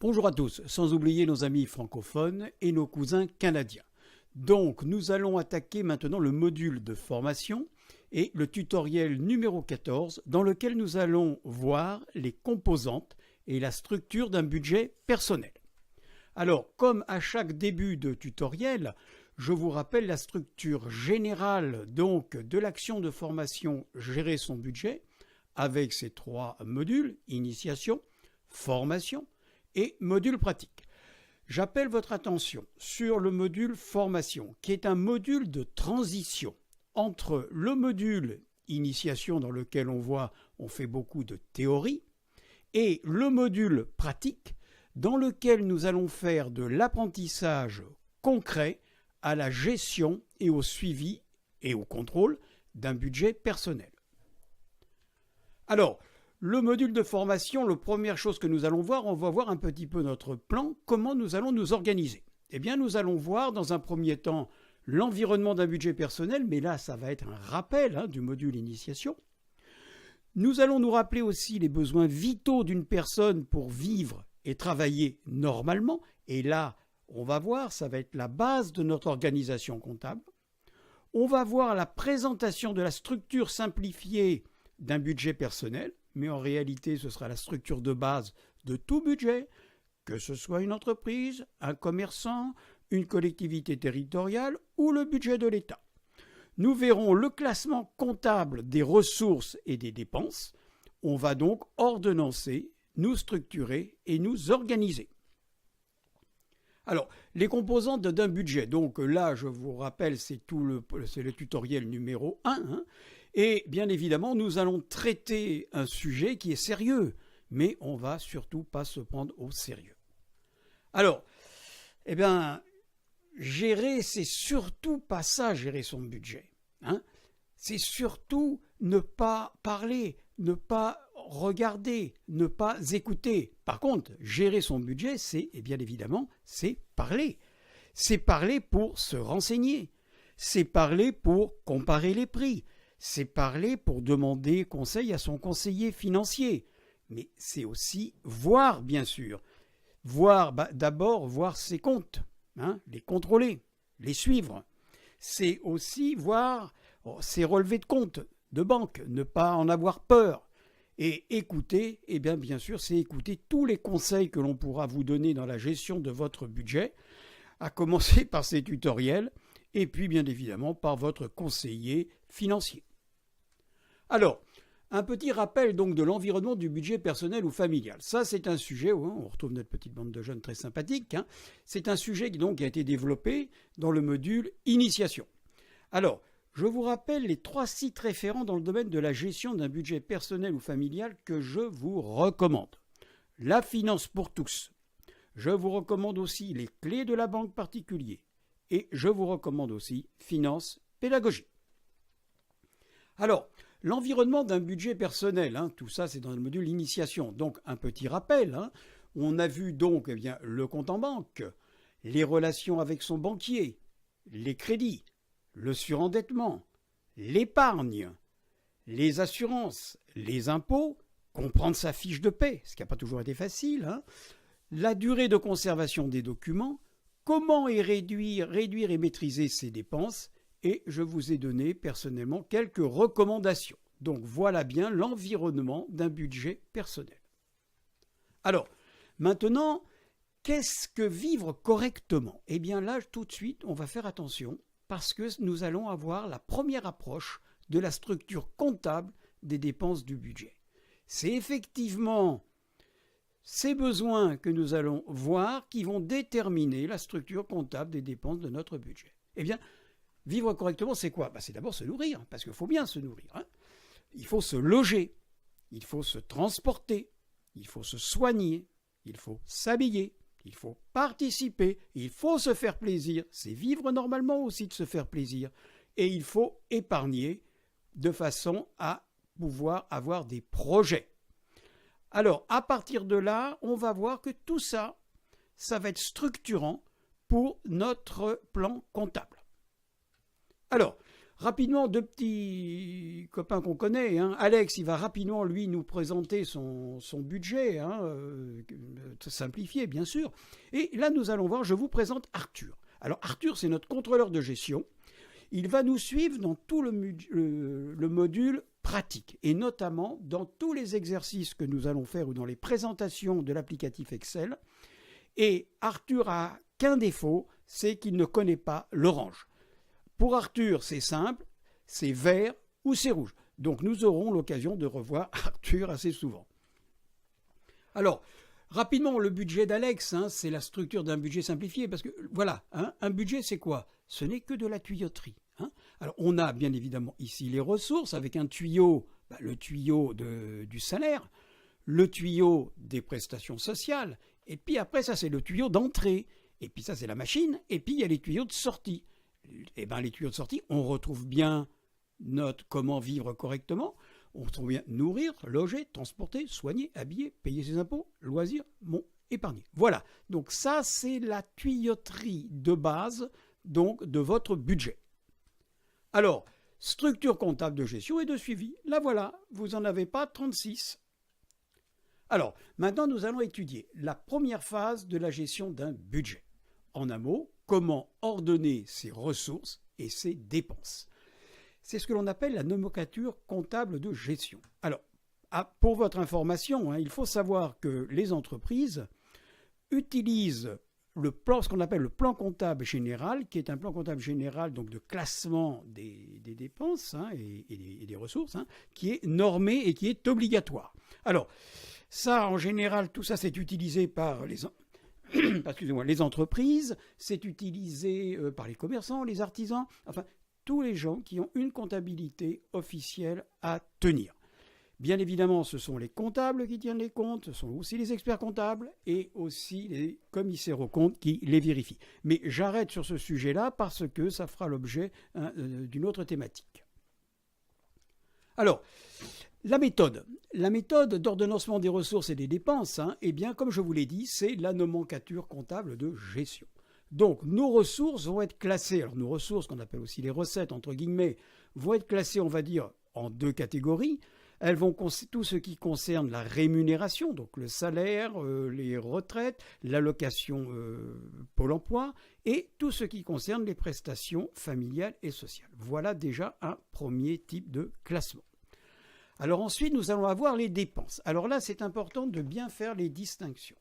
Bonjour à tous, sans oublier nos amis francophones et nos cousins canadiens. Donc, nous allons attaquer maintenant le module de formation et le tutoriel numéro 14 dans lequel nous allons voir les composantes et la structure d'un budget personnel. Alors, comme à chaque début de tutoriel, je vous rappelle la structure générale donc de l'action de formation Gérer son budget avec ses trois modules, initiation, formation et module pratique. J'appelle votre attention sur le module formation, qui est un module de transition entre le module initiation dans lequel on fait beaucoup de théorie et le module pratique dans lequel nous allons faire de l'apprentissage concret à la gestion et au suivi et au contrôle d'un budget personnel. Alors, le module de formation, la première chose que nous allons voir, on va voir un petit peu notre plan, comment nous allons nous organiser. Eh bien, nous allons voir dans un premier temps l'environnement d'un budget personnel, mais là, ça va être un rappel du module initiation. Nous allons nous rappeler aussi les besoins vitaux d'une personne pour vivre et travailler normalement. Et là, on va voir, ça va être la base de notre organisation comptable. On va voir la présentation de la structure simplifiée d'un budget personnel, mais en réalité, ce sera la structure de base de tout budget, que ce soit une entreprise, un commerçant, une collectivité territoriale ou le budget de l'État. Nous verrons le classement comptable des ressources et des dépenses. On va donc ordonnancer, nous structurer et nous organiser. Alors, les composantes d'un budget, donc là, je vous rappelle, c'est le tutoriel numéro 1, et bien évidemment, nous allons traiter un sujet qui est sérieux, mais on ne va surtout pas se prendre au sérieux. Alors, gérer, c'est surtout pas ça, gérer son budget. C'est surtout ne pas parler, ne pas regarder, ne pas écouter. Par contre, gérer son budget, c'est, bien évidemment, c'est parler. C'est parler pour se renseigner. C'est parler pour comparer les prix. C'est parler pour demander conseil à son conseiller financier. Mais c'est aussi voir, bien sûr. D'abord, voir ses comptes, les contrôler, les suivre. C'est aussi voir ses relevés de compte de banque, ne pas en avoir peur. Et écouter, bien sûr, c'est écouter tous les conseils que l'on pourra vous donner dans la gestion de votre budget, à commencer par ces tutoriels, et puis bien évidemment par votre conseiller financier. Alors, un petit rappel donc de l'environnement du budget personnel ou familial. Ça, c'est un sujet où on retrouve notre petite bande de jeunes très sympathiques. C'est un sujet qui a été développé dans le module initiation. Alors, je vous rappelle les 3 sites référents dans le domaine de la gestion d'un budget personnel ou familial que je vous recommande. La finance pour tous. Je vous recommande aussi les clés de la banque particulier. Et je vous recommande aussi finance pédagogie. Alors, l'environnement d'un budget personnel, tout ça c'est dans le module initiation. Donc un petit rappel, on a vu donc le compte en banque, les relations avec son banquier, les crédits, le surendettement, l'épargne, les assurances, les impôts, comprendre sa fiche de paie, ce qui n'a pas toujours été facile, la durée de conservation des documents, comment réduire et maîtriser ses dépenses, et je vous ai donné personnellement quelques recommandations. Donc voilà bien l'environnement d'un budget personnel. Alors, maintenant, qu'est-ce que vivre correctement ? Eh bien là, tout de suite, on va faire attention parce que nous allons avoir la première approche de la structure comptable des dépenses du budget. C'est effectivement ces besoins que nous allons voir qui vont déterminer la structure comptable des dépenses de notre budget. Eh bien, vivre correctement, c'est quoi ? C'est d'abord se nourrir, parce qu'il faut bien se nourrir. Il faut se loger, il faut se transporter, il faut se soigner, il faut s'habiller, il faut participer, il faut se faire plaisir. C'est vivre normalement aussi de se faire plaisir. Et il faut épargner de façon à pouvoir avoir des projets. Alors, à partir de là, on va voir que tout ça, ça va être structurant pour notre plan comptable. Alors, rapidement, deux petits copains qu'on connaît. Hein. Alex, il va rapidement, lui, nous présenter son budget, hein, simplifié, bien sûr. Et là, nous allons voir, je vous présente Arthur. Alors, Arthur, c'est notre contrôleur de gestion. Il va nous suivre dans tout le module pratique, et notamment dans tous les exercices que nous allons faire ou dans les présentations de l'applicatif Excel. Et Arthur a qu'un défaut, c'est qu'il ne connaît pas l'orange. Pour Arthur, c'est simple, c'est vert ou c'est rouge. Donc nous aurons l'occasion de revoir Arthur assez souvent. Alors, rapidement, le budget d'Alex, hein, c'est la structure d'un budget simplifié, parce que voilà, hein, un budget c'est quoi? Ce n'est que de la tuyauterie. Hein. Alors on a bien évidemment ici les ressources avec un tuyau, le tuyau du salaire, le tuyau des prestations sociales, et puis après ça c'est le tuyau d'entrée, et puis ça c'est la machine, et puis il y a les tuyaux de sortie. Et bien les tuyaux de sortie, on retrouve bien notre comment vivre correctement, on retrouve bien nourrir, loger, transporter, soigner, habiller, payer ses impôts, loisirs, épargner. Voilà, donc ça c'est la tuyauterie de base donc de votre budget. Alors, structure comptable de gestion et de suivi, là voilà, vous n'en avez pas 36. Alors, maintenant nous allons étudier la première phase de la gestion d'un budget. En un mot, comment ordonner ses ressources et ses dépenses. C'est ce que l'on appelle la nomenclature comptable de gestion. Alors, pour votre information, hein, il faut savoir que les entreprises utilisent ce qu'on appelle le plan comptable général, qui est un plan comptable général donc de classement des dépenses hein, et des ressources, hein, qui est normé et qui est obligatoire. Alors, ça, en général, tout ça, c'est utilisé par les entreprises, c'est utilisé par les commerçants, les artisans, enfin, tous les gens qui ont une comptabilité officielle à tenir. Bien évidemment, ce sont les comptables qui tiennent les comptes, ce sont aussi les experts comptables et aussi les commissaires aux comptes qui les vérifient. Mais j'arrête sur ce sujet-là parce que ça fera l'objet d'une autre thématique. Alors, la méthode d'ordonnancement des ressources et des dépenses, hein, eh bien, comme je vous l'ai dit, c'est la nomenclature comptable de gestion. Donc, nos ressources vont être classées, alors nos ressources, qu'on appelle aussi les recettes, entre guillemets, vont être classées, on va dire, en deux catégories. Elles vont tout ce qui concerne la rémunération, donc le salaire, les retraites, l'allocation Pôle emploi, et tout ce qui concerne les prestations familiales et sociales. Voilà déjà un premier type de classement. Alors ensuite, nous allons avoir les dépenses. Alors là, c'est important de bien faire les distinctions.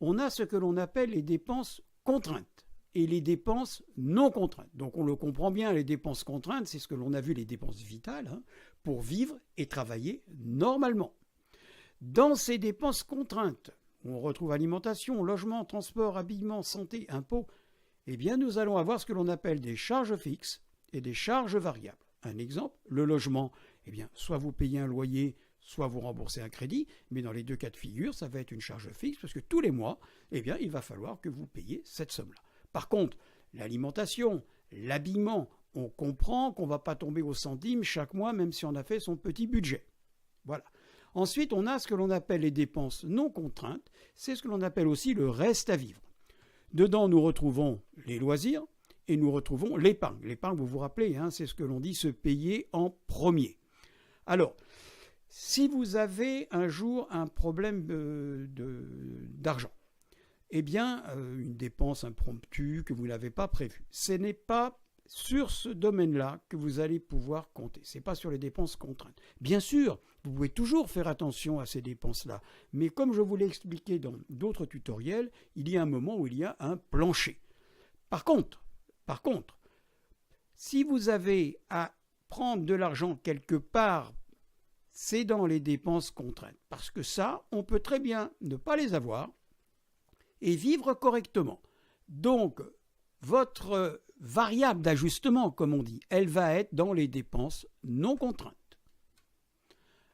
On a ce que l'on appelle les dépenses contraintes et les dépenses non contraintes. Donc on le comprend bien, les dépenses contraintes, c'est ce que l'on a vu, les dépenses vitales, hein, pour vivre et travailler normalement. Dans ces dépenses contraintes, on retrouve alimentation, logement, transport, habillement, santé, impôts, eh bien nous allons avoir ce que l'on appelle des charges fixes et des charges variables. Un exemple, le logement, eh bien soit vous payez un loyer, soit vous remboursez un crédit, mais dans les deux cas de figure, ça va être une charge fixe parce que tous les mois, eh bien il va falloir que vous payiez cette somme-là. Par contre, l'alimentation, l'habillement, on comprend qu'on ne va pas tomber au centime chaque mois, même si on a fait son petit budget. Voilà. Ensuite, on a ce que l'on appelle les dépenses non contraintes. C'est ce que l'on appelle aussi le reste à vivre. Dedans, nous retrouvons les loisirs et nous retrouvons l'épargne. L'épargne, vous vous rappelez, hein, c'est ce que l'on dit se payer en premier. Alors, si vous avez un jour un problème d'argent, eh bien, une dépense impromptue que vous n'avez pas prévue. Ce n'est pas sur ce domaine-là que vous allez pouvoir compter. Ce n'est pas sur les dépenses contraintes. Bien sûr, vous pouvez toujours faire attention à ces dépenses-là. Mais comme je vous l'ai expliqué dans d'autres tutoriels, il y a un moment où il y a un plancher. Par contre, si vous avez à prendre de l'argent quelque part, c'est dans les dépenses contraintes. Parce que ça, on peut très bien ne pas les avoir et vivre correctement. Donc, votre variable d'ajustement, comme on dit, elle va être dans les dépenses non contraintes.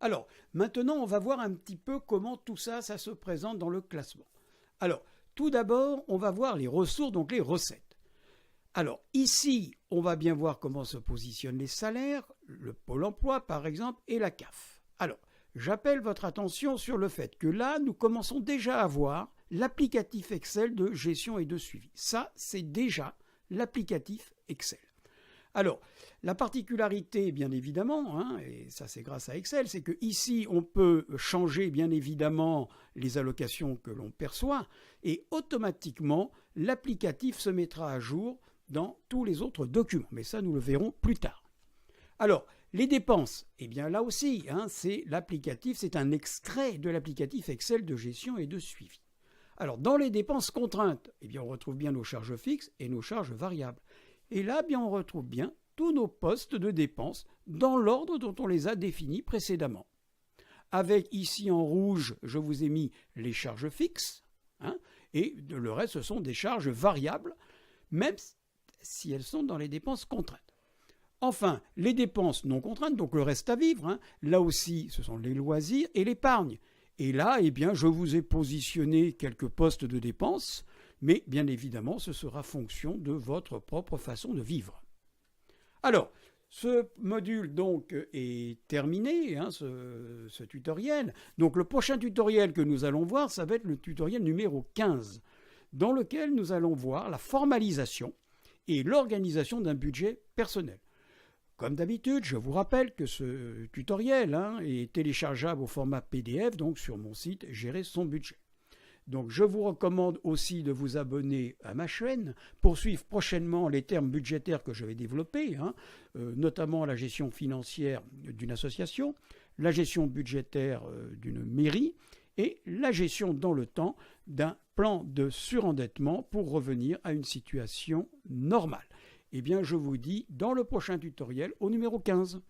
Alors, maintenant, on va voir un petit peu comment tout ça, ça se présente dans le classement. Alors, tout d'abord, on va voir les ressources, donc les recettes. Alors, ici, on va bien voir comment se positionnent les salaires, le Pôle emploi, par exemple, et la CAF. Alors, j'appelle votre attention sur le fait que là, nous commençons déjà à voir l'applicatif Excel de gestion et de suivi. Ça, c'est déjà l'applicatif Excel. Alors, la particularité, bien évidemment, hein, et ça c'est grâce à Excel, c'est qu'ici, on peut changer, bien évidemment, les allocations que l'on perçoit, et automatiquement, l'applicatif se mettra à jour dans tous les autres documents. Mais ça, nous le verrons plus tard. Alors, les dépenses, eh bien là aussi, hein, c'est l'applicatif, c'est un extrait de l'applicatif Excel de gestion et de suivi. Alors, dans les dépenses contraintes, eh bien, on retrouve bien nos charges fixes et nos charges variables. Et là, bien, on retrouve bien tous nos postes de dépenses dans l'ordre dont on les a définis précédemment. Avec ici en rouge, je vous ai mis les charges fixes, hein, et le reste, ce sont des charges variables, même si elles sont dans les dépenses contraintes. Enfin, les dépenses non contraintes, donc le reste à vivre, hein, là aussi, ce sont les loisirs et l'épargne. Et là, eh bien, je vous ai positionné quelques postes de dépenses, mais bien évidemment, ce sera fonction de votre propre façon de vivre. Alors, ce module donc est terminé, hein, ce tutoriel. Donc le prochain tutoriel que nous allons voir, ça va être le tutoriel numéro 15, dans lequel nous allons voir la formalisation et l'organisation d'un budget personnel. Comme d'habitude, je vous rappelle que ce tutoriel est téléchargeable au format PDF, donc sur mon site Gérer son budget. Donc je vous recommande aussi de vous abonner à ma chaîne pour suivre prochainement les termes budgétaires que je vais développer, notamment la gestion financière d'une association, la gestion budgétaire d'une mairie et la gestion dans le temps d'un plan de surendettement pour revenir à une situation normale. Eh bien, je vous dis dans le prochain tutoriel au numéro 15.